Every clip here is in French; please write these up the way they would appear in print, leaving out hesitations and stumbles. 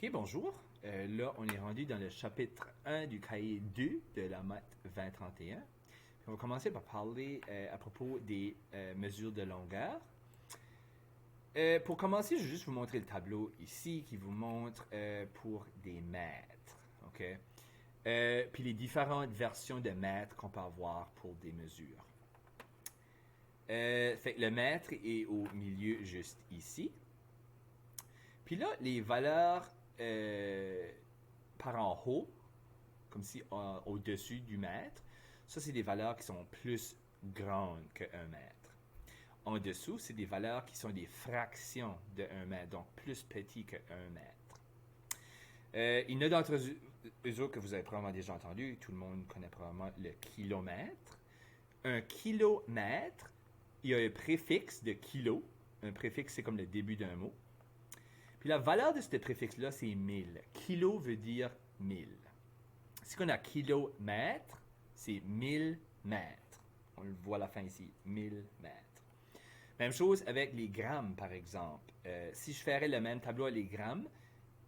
OK, bonjour. Là, on est rendu dans le chapitre 1 du cahier 2 de la maths 2031. On va commencer par parler à propos des mesures de longueur. Pour commencer, je vais juste vous montrer le tableau ici qui vous montre pour des mètres. OK? Puis les différentes versions de mètres qu'on peut avoir pour des mesures. Fait que le mètre est au milieu juste ici. Puis là, les valeurs par en haut, comme si au-dessus du mètre, ça, c'est des valeurs qui sont plus grandes que 1 mètre. En dessous, c'est des valeurs qui sont des fractions de 1 mètre, donc plus petits que 1 mètre. Il y en a d'entre eux autres que vous avez probablement déjà entendu, tout le monde connaît probablement le kilomètre. Un kilomètre, il y a un préfixe de kilo. Un préfixe, c'est comme le début d'un mot. Puis la valeur de ce préfixe-là, c'est 1000. Kilo veut dire 1000. Si on a kilomètre, c'est 1000 mètres. On le voit à la fin ici, 1000 mètres. Même chose avec les grammes, par exemple. Si je ferais le même tableau à les grammes,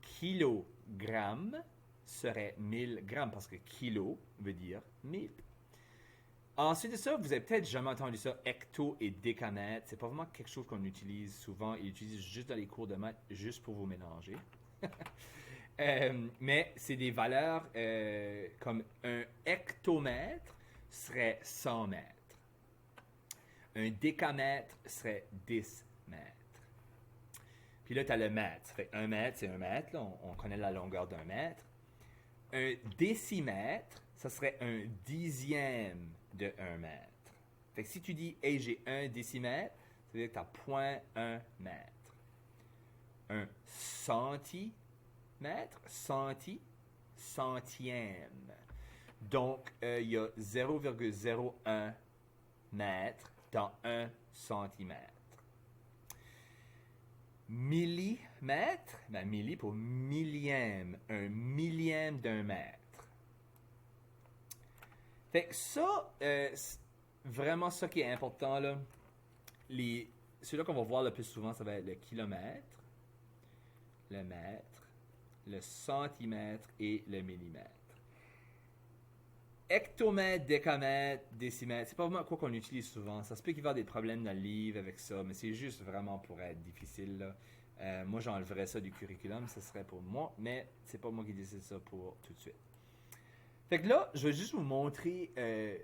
kilogramme serait 1000 grammes parce que kilo veut dire 1000. Ensuite de ça, vous avez peut-être jamais entendu ça, hecto et décamètre. C'est pas vraiment quelque chose qu'on utilise souvent. Ils l'utilisent juste dans les cours de maths, juste pour vous mélanger. Mais c'est des valeurs comme un hectomètre serait 100 mètres. Un décamètre serait 10 mètres. Puis là, tu as le mètre. Ça fait 1 mètre, c'est 1 mètre. Là, on connaît la longueur d'un mètre. Un décimètre, ça serait un dixième de 1 mètre. Fait que si tu dis, hey, j'ai 1 décimètre, ça veut dire que tu as 0.1 mètre. Un centimètre, centième. Donc, il y a 0,01 mètre dans 1 centimètre. Millimètre, ben milli pour millième, un millième d'un mètre. Fait que ça, vraiment ça qui est important, là, ceux-là qu'on va voir le plus souvent, ça va être le kilomètre, le mètre, le centimètre et le millimètre. Hectomètre, décamètre, décimètre, c'est pas vraiment quoi qu'on utilise souvent. Ça se peut qu'il va y avoir des problèmes dans le livre avec ça, mais c'est juste vraiment pour être difficile, là. Moi, j'enlèverais ça du curriculum, ce serait pour moi, mais c'est pas moi qui décide ça pour tout de suite. Fait que là, je vais juste vous montrer... je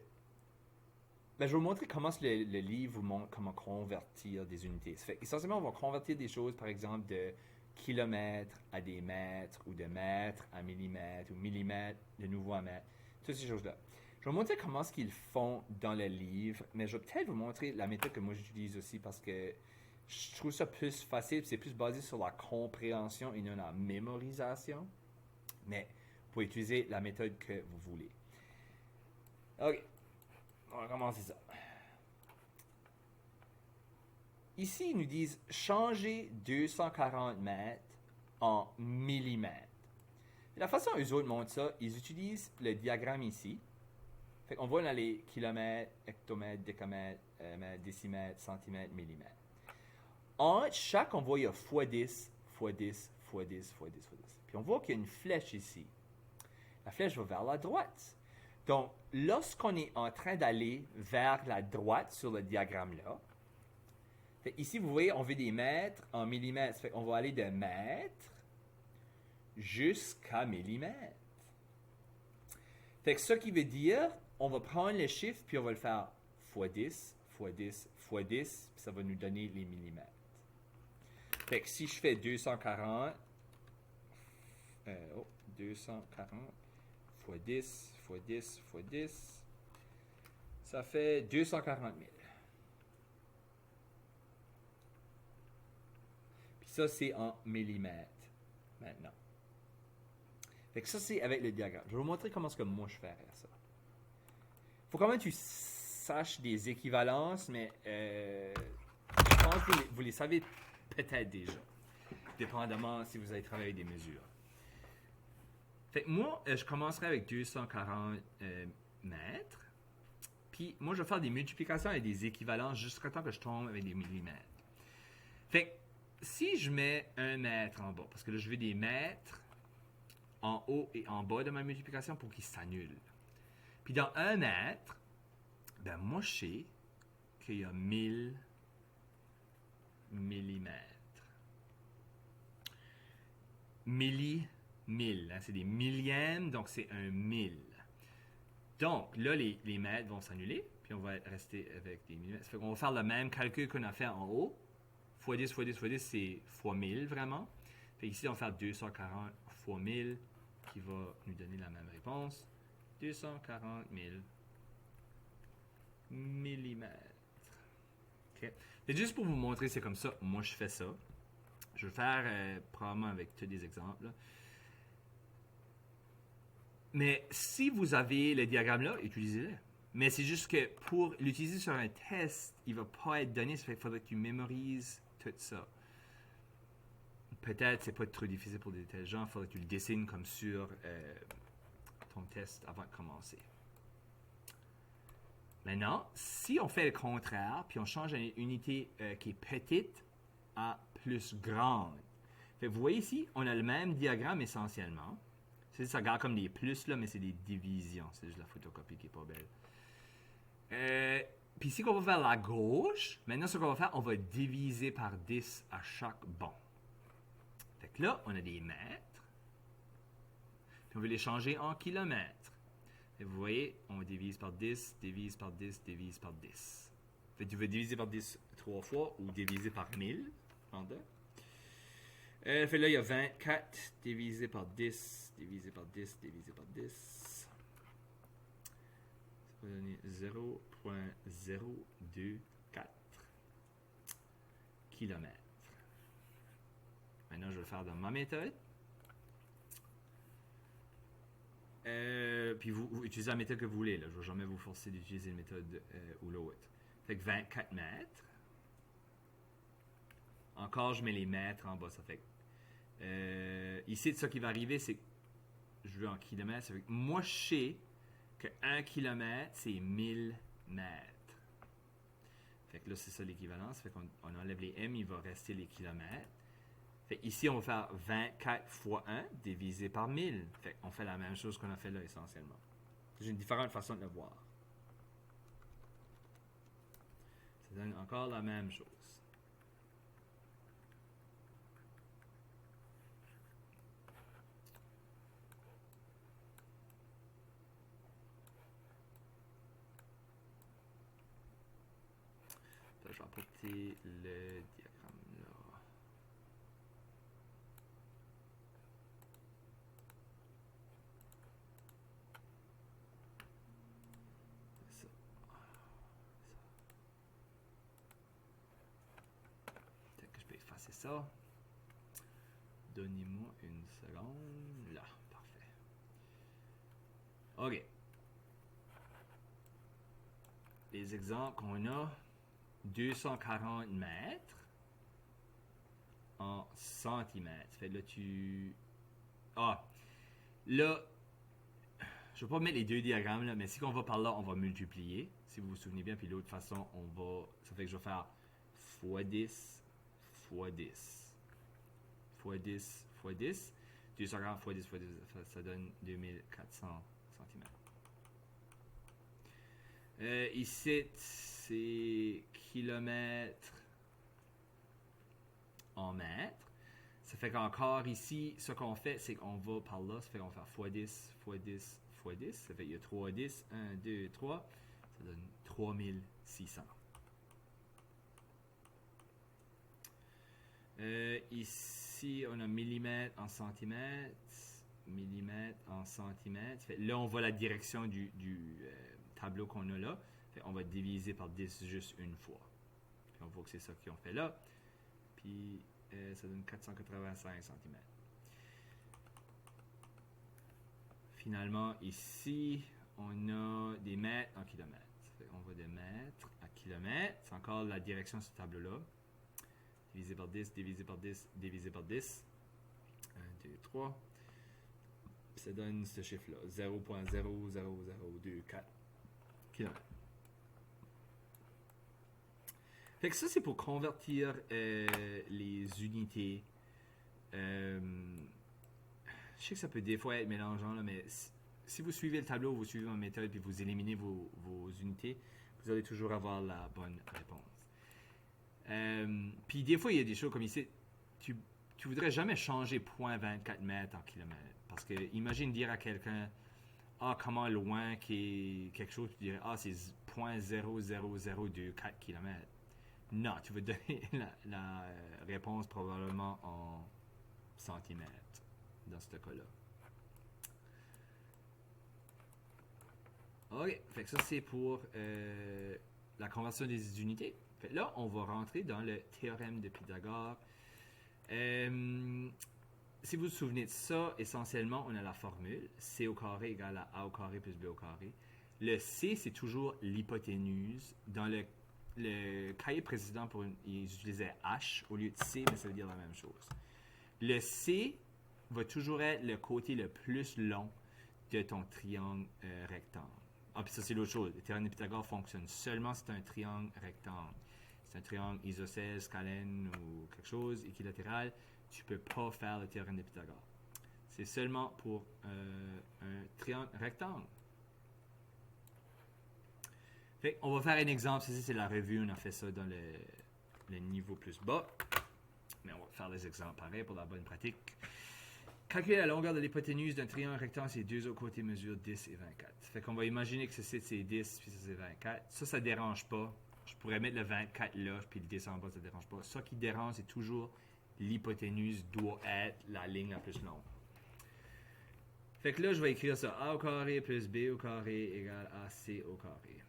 vais vous montrer comment le livre vous montre comment convertir des unités. Fait essentiellement, on va convertir des choses, par exemple, de kilomètres à des mètres, ou de mètres à millimètres, ou millimètres de nouveau à mètres. Toutes ces choses-là. Je vais vous montrer comment ce qu'ils font dans le livre, mais je vais peut-être vous montrer la méthode que moi j'utilise aussi parce que je trouve ça plus facile, c'est plus basé sur la compréhension et non la mémorisation. Mais vous pouvez utiliser la méthode que vous voulez. Ok, on va commencer ça. Ici, ils nous disent changer 240 mètres en millimètres. La façon dont eux autres montrent ça, ils utilisent le diagramme ici. Fait qu'on voit dans les kilomètres, hectomètres, décamètres, décimètres, centimètres, millimètres. Entre chaque, on voit il y a x10, x10, x10, x10, x10. Puis on voit qu'il y a une flèche ici. La flèche va vers la droite. Donc, lorsqu'on est en train d'aller vers la droite sur le diagramme-là, ici, vous voyez, on veut des mètres en millimètres. Fait qu'on va aller de mètres jusqu'à millimètres. Fait que ça qui veut dire, on va prendre le chiffre, puis on va le faire x10, x10, x10, puis ça va nous donner les millimètres. Fait que si je fais 240, 240 x10, x10, x10, ça fait 240 000. Puis ça, c'est en millimètres maintenant. Fait que ça, c'est avec le diagramme. Je vais vous montrer comment est-ce que moi je ferais ça. Il faut quand même que tu saches des équivalences, mais je pense que vous les savez peut-être déjà, dépendamment si vous avez travaillé des mesures. Fait que moi, je commencerai avec 240 mètres. Puis moi, je vais faire des multiplications et des équivalences jusqu'à temps que je tombe avec des millimètres. Fait si je mets 1 mètre en bas, parce que là, je veux des mètres en haut et en bas de ma multiplication pour qu'ils s'annulent. Puis dans 1 mètre, ben moi, je sais qu'il y a 1000 millimètres. Milli-1000, hein, c'est des millièmes, donc c'est un 1000. Donc, là, les mètres vont s'annuler, puis on va rester avec des millimètres. Ça fait qu'on va faire le même calcul qu'on a fait en haut. Fois 10, fois 10, fois 10, c'est fois 1000, vraiment. Fait ici, on va faire 240 fois 1000, qui va nous donner la même réponse. 240 000 millimètres. OK. Et juste pour vous montrer, c'est comme ça. Moi, je fais ça. Je vais le faire probablement avec tous des exemples. Là. Mais si vous avez le diagramme-là, utilisez-le. Mais c'est juste que pour l'utiliser sur un test, il ne va pas être donné. Ça fait qu'il faudrait que tu mémorises tout ça. Peut-être c'est pas trop difficile pour des tels gens. Il faudrait que tu le dessines comme sur ton test avant de commencer. Maintenant, si on fait le contraire, puis on change une unité qui est petite à plus grande. Fait, vous voyez ici, on a le même diagramme essentiellement. Ça regarde comme des plus, là, mais c'est des divisions. C'est juste la photocopie qui n'est pas belle. Puis ici, qu'on va faire la gauche, maintenant, ce qu'on va faire, on va diviser par 10 à chaque bond. Fait que là, on a des mètres. Puis on veut les changer en kilomètres. Et vous voyez, on divise par 10, divise par 10, divise par 10. Fait que tu veux diviser par 10 3 fois ou diviser par 1000 en deux. Fait là, il y a 24 divisé par 10, divisé par 10, divisé par 10. Ça va donner 0,024 km. Maintenant, je vais le faire dans ma méthode. Puis vous utilisez la méthode que vous voulez. Là. Je ne vais jamais vous forcer d'utiliser une méthode ou l'autre. Fait que 24 mètres. Encore, je mets les mètres en bas. Ça fait ici, ce qui va arriver, c'est que je veux en kilomètres. Ça fait que moi, je sais que 1 kilomètre, c'est 1000 mètres. Fait que là, c'est ça l'équivalence. Fait qu'on enlève les M, il va rester les kilomètres. Fait ici, on va faire 24 fois 1 divisé par 1000. Fait qu'on fait la même chose qu'on a fait là, essentiellement. J'ai une différente façon de le voir. Ça donne encore la même chose. Là, je vais apporter le diagramme là. Ça. Peut-être que je peux effacer ça. Donnez-moi une seconde. Là, parfait. OK. Les exemples qu'on a, 240 mètres en centimètres. Fait là, là, je ne vais pas mettre les deux diagrammes, là, mais si on va par là, on va multiplier. Si vous vous souvenez bien, puis l'autre façon, on va... Ça fait que je vais faire fois 10, fois 10, fois 10, fois 10. 240 fois 10 fois 10, ça donne 2400 cm. Ici, c'est kilomètres en mètres. Ça fait qu'encore ici, ce qu'on fait, c'est qu'on va par là. Ça fait qu'on va faire fois 10, fois 10, fois 10. Ça fait qu'il y a 3 10. 1, 2, 3. Ça donne 3600. Ici, on a millimètres en centimètres. Millimètres en centimètres. Fait, là, on voit la direction du tableau qu'on a là. Fait, on va diviser par 10 juste une fois. Puis on voit que c'est ça qu'ils ont fait là. Puis ça donne 485 cm. Finalement, ici, on a des mètres en kilomètres. On va de mètres à kilomètres. C'est encore la direction de ce tableau-là. Divisé par 10, divisé par 10, divisé par 10. 1, 2, 3. Ça donne ce chiffre-là. 0,00024 km. Fait que ça, c'est pour convertir les unités. Je sais que ça peut des fois être mélangeant, là, mais si vous suivez le tableau, vous suivez ma méthode, puis vous éliminez vos unités, vous allez toujours avoir la bonne réponse. Puis des fois, il y a des choses comme ici. Tu voudrais jamais changer 0.24 mètres en kilomètres. Parce que imagine dire à quelqu'un comment loin qu'est quelque chose, tu dirais c'est 0.00024 km. Non, tu veux donner la réponse probablement en centimètres dans ce cas-là. Ok, fait que ça c'est pour la conversion des unités. Fait que là, on va rentrer dans le théorème de Pythagore. Si vous vous souvenez de ça, essentiellement, on a la formule C au carré égale à A au carré plus B au carré. Le C, c'est toujours l'hypoténuse. Dans le cahier précédent, ils utilisaient H au lieu de C, mais ça veut dire la même chose. Le C va toujours être le côté le plus long de ton triangle rectangle. Puis ça, c'est l'autre chose. Le théorème de Pythagore fonctionne seulement si c'est un triangle rectangle. Si c'est un triangle isocèle, scalène ou quelque chose, équilatéral, tu ne peux pas faire le théorème de Pythagore. C'est seulement pour un triangle rectangle. Fait, on va faire un exemple. Ceci, c'est la revue. On a fait ça dans le niveau plus bas. Mais on va faire des exemples pareils pour la bonne pratique. Calculer la longueur de l'hypoténuse d'un triangle rectangle, ses deux autres côtés mesurent 10 et 24. Fait qu'on va imaginer que ceci, c'est 10, puis ça, c'est 24. Ça ne dérange pas. Je pourrais mettre le 24 là, puis le 10 en bas, ça ne dérange pas. Ça qui dérange, c'est toujours l'hypoténuse doit être la ligne la plus longue. Fait que là, je vais écrire ça. A au carré plus B au carré égale à C au carré.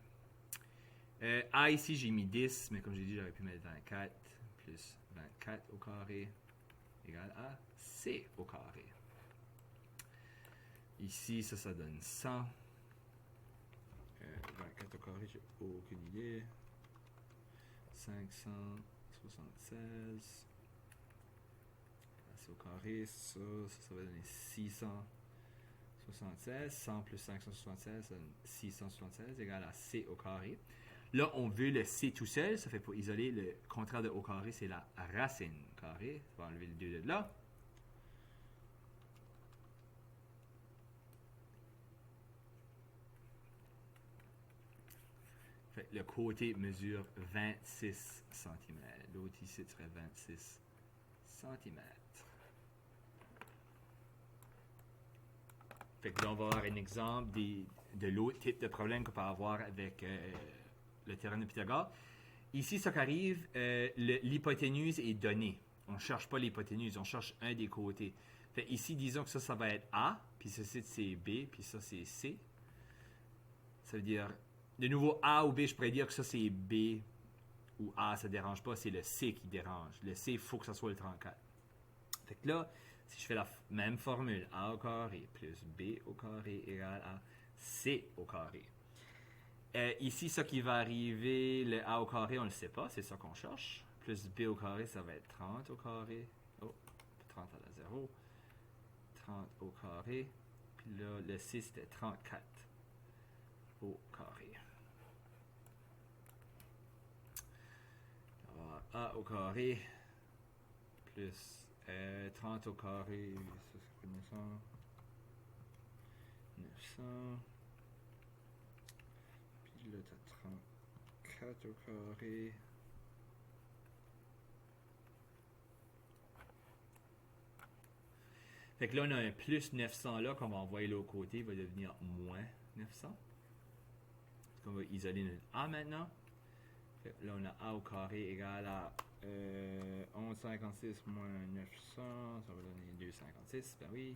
A ici, j'ai mis 10, mais comme j'ai dit, j'aurais pu mettre 24 plus 24 au carré égale à C au carré. Ici, ça donne 100. 24 au carré, j'ai aucune idée. 576. C'est au carré, ça va donner 676. 100 plus 576, ça donne 676 égale à C au carré. Là, on veut le C tout seul. Ça fait pour isoler le contraire de au carré, c'est la racine carré. On va enlever le 2 de là. Fait, le côté mesure 26 cm. L'autre ici serait 26 cm. Fait que là, on va avoir un exemple de l'autre type de problème qu'on peut avoir avec le théorème de Pythagore. Ici, ce qui arrive, l'hypoténuse est donnée. On ne cherche pas l'hypoténuse, on cherche un des côtés. Fait ici, disons que ça va être A, puis ceci, c'est B, puis ça, c'est C. Ça veut dire, de nouveau, A ou B, je pourrais dire que ça, c'est B ou A, ça ne dérange pas, c'est le C qui dérange. Le C, il faut que ça soit le 34. Fait que là, si je fais la même formule, A au carré plus B au carré égale à C au carré. Ici, ce qui va arriver, le A au carré, on ne le sait pas, c'est ça qu'on cherche. Plus B au carré, ça va être 30 au carré. Oh, 30 à la 0. 30 au carré. Puis là, le C, c'était 34 au carré. Alors, A au carré plus 30 au carré, ça c'est 900. 900. Puis là, t'as 34 au carré. Fait que là, on a un plus 900 là qu'on va envoyer l'autre côté. Il va devenir moins 900. On va isoler notre A maintenant. Fait que là, on a A au carré égal à 1156 moins 900. Ça va donner 256. Ben oui.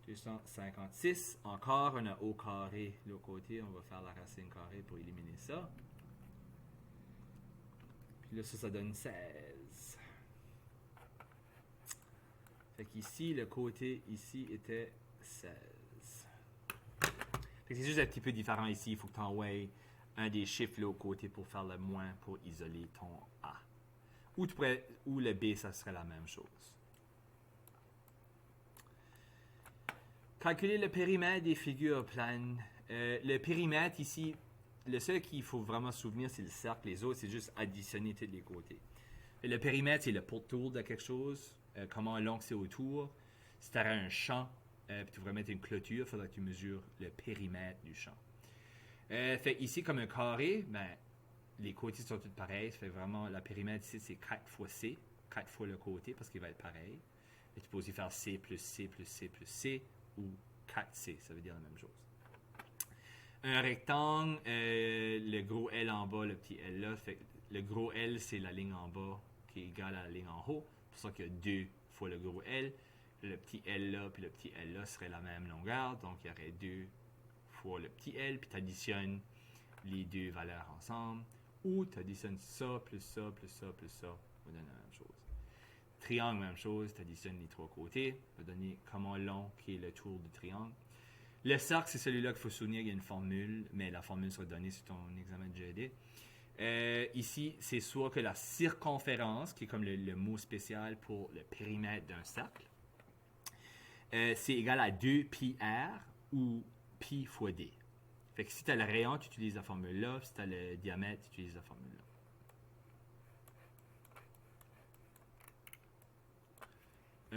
256. Encore, on a au carré de l'autre côté. On va faire la racine carrée pour éliminer ça. Puis là, ça donne 16. Fait qu'ici, le côté ici était 16. Fait que c'est juste un petit peu différent ici. Il faut que tu envoies un des chiffres là au côté pour faire le moins pour isoler ton A. Ou le B, ça serait la même chose. Calculer le périmètre des figures planes. Le périmètre ici, le seul qu'il faut vraiment se souvenir, c'est le cercle. Les autres, c'est juste additionner tous les côtés. Et le périmètre, c'est le pourtour de quelque chose. Comment long c'est autour. Si tu aurais un champ, puis tu voudrais mettre une clôture, il faudrait que tu mesures le périmètre du champ. Fait ici, comme un carré, ben, les côtés sont tous pareils. Ça fait vraiment, le périmètre ici, c'est 4 fois C. 4 fois le côté, parce qu'il va être pareil. Et tu peux aussi faire C plus C plus C plus C, ou 4C, ça veut dire la même chose. Un rectangle, le gros L en bas, le petit L là. Fait, le gros L, c'est la ligne en bas qui est égale à la ligne en haut. C'est pour ça qu'il y a 2 fois le gros L. Le petit L là, puis le petit L là seraient la même longueur. Donc, il y aurait 2 fois le petit L, puis tu additionnes les deux valeurs ensemble. Ou tu additionnes ça, plus ça, plus ça, plus ça. Ça va donner la même chose. Triangle, même chose. Tu additionnes les trois côtés. Ça va donner comment long qui est le tour du triangle. Le cercle, c'est celui-là qu'il faut se souvenir, il y a une formule, mais la formule sera donnée sur ton examen de GED. Ici, c'est soit que la circonférence, qui est comme le mot spécial pour le périmètre d'un cercle, c'est égal à 2 pi r ou pi fois d. Fait que si tu as le rayon, tu utilises la formule là, si tu as le diamètre, tu utilises la formule là.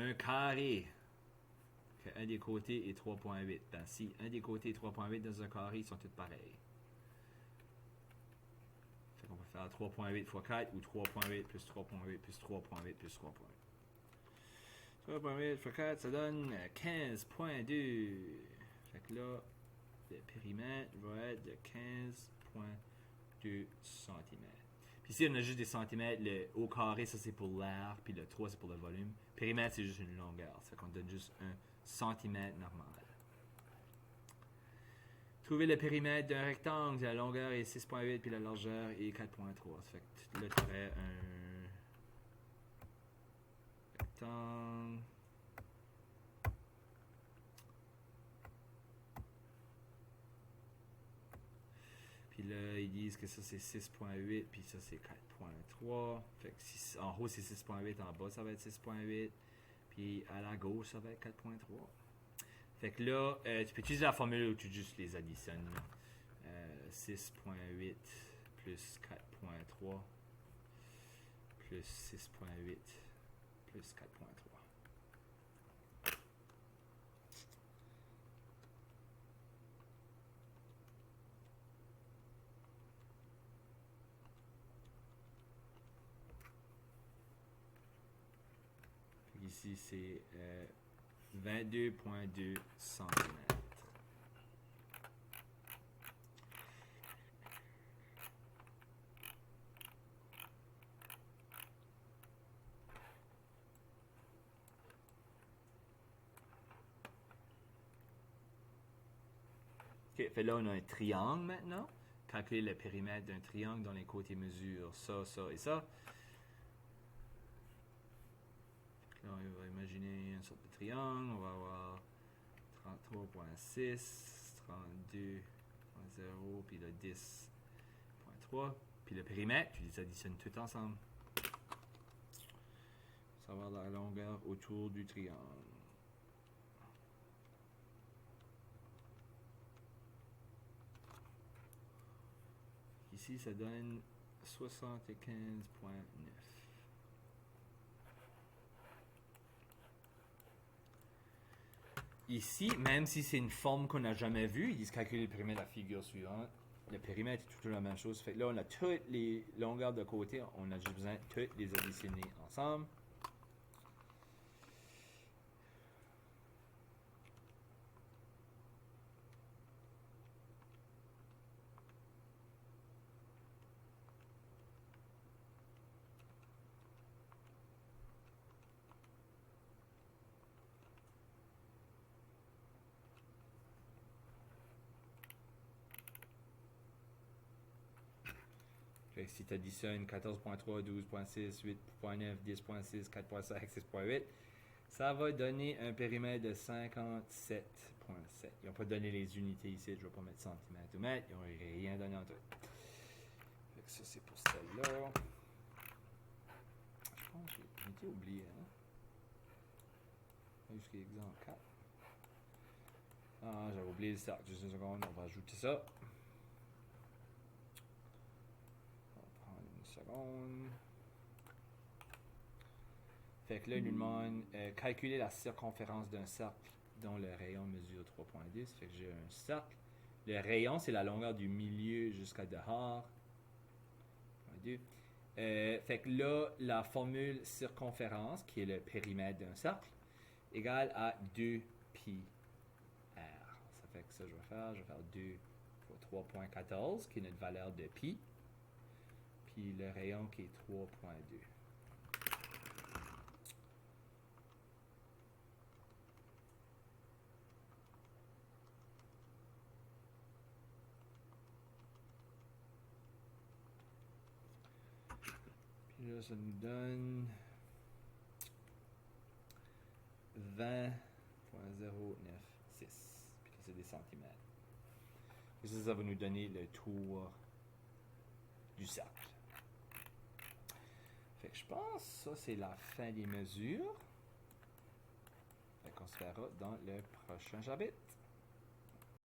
Un carré. Un des côtés est 3.8. Ben, si un des côtés est 3.8 dans un carré, ils sont tous pareils. Fait qu'on peut faire 3.8 fois 4 ou 3.8 plus 3.8 plus 3.8 plus 3.8. 3.8 fois 4, ça donne 15.2. Fait que là, le périmètre va être de 15.2 cm. Puis ici, on a juste des centimètres. Le au carré, ça c'est pour l'air, puis le 3 c'est pour le volume. Périmètre, c'est juste une longueur. Ça fait qu'on donne juste un centimètre normal. Trouver le périmètre d'un rectangle. La longueur est 6.8 puis la largeur est 4.3. Ça fait que là, tu aurais un rectangle. Puis là, ils disent que ça c'est 6.8 puis ça c'est 4.3. Fait que si, en haut c'est 6.8, en bas ça va être 6.8. Puis à la gauche, ça va être 4.3. Fait que là, tu peux utiliser la formule où tu juste les additionnes. 6.8 plus 4.3 plus 6.8 plus 4.3. Ici, c'est 22.2 cm. OK, fait là, on a un triangle maintenant. Calculer le périmètre d'un triangle dont les côtés mesurent ça, ça et ça. Là, on va imaginer une sorte de triangle. On va avoir 33.6, 32.0, puis le 10.3. Puis le périmètre, tu les additionnes tout ensemble. Savoir la longueur autour du triangle. Ici, ça donne 75.9. Ici, même si c'est une forme qu'on n'a jamais vue, ils disent calculer le périmètre de la figure suivante. Le périmètre est tout la même chose. Fait que là, on a toutes les longueurs de côté. On a juste besoin de toutes les additionner ensemble. Fait que si tu additionnes 14.3, 12.6, 8.9, 10.6, 4.5, 6.8, ça va donner un périmètre de 57.7. Ils n'ont pas donné les unités ici, je ne vais pas mettre centimètres ou mètres, ils n'ont rien donné en tout. Fait que ça, c'est pour celle-là. Je pense que j'ai été oublié, hein? Jusqu'à exemple 4. Ah, j'avais oublié le cercle, juste une seconde, on va ajouter ça. secondes. Fait que là, il nous demande calculer la circonférence d'un cercle dont le rayon mesure 3.2. Ça fait que j'ai un cercle. Le rayon, c'est la longueur du milieu jusqu'à dehors. 2. Fait que là, la formule circonférence, qui est le périmètre d'un cercle, égale à 2 pi r. Ça fait que ça, je vais faire 2 fois 3.14, qui est notre valeur de pi, puis le rayon qui est 3.2. Puis là, ça nous donne 20.096. Puis là, c'est des centimètres. Et ça va nous donner le tour du cercle. Fait que je pense que ça, c'est la fin des mesures. Fait qu'on se verra dans le prochain chapitre.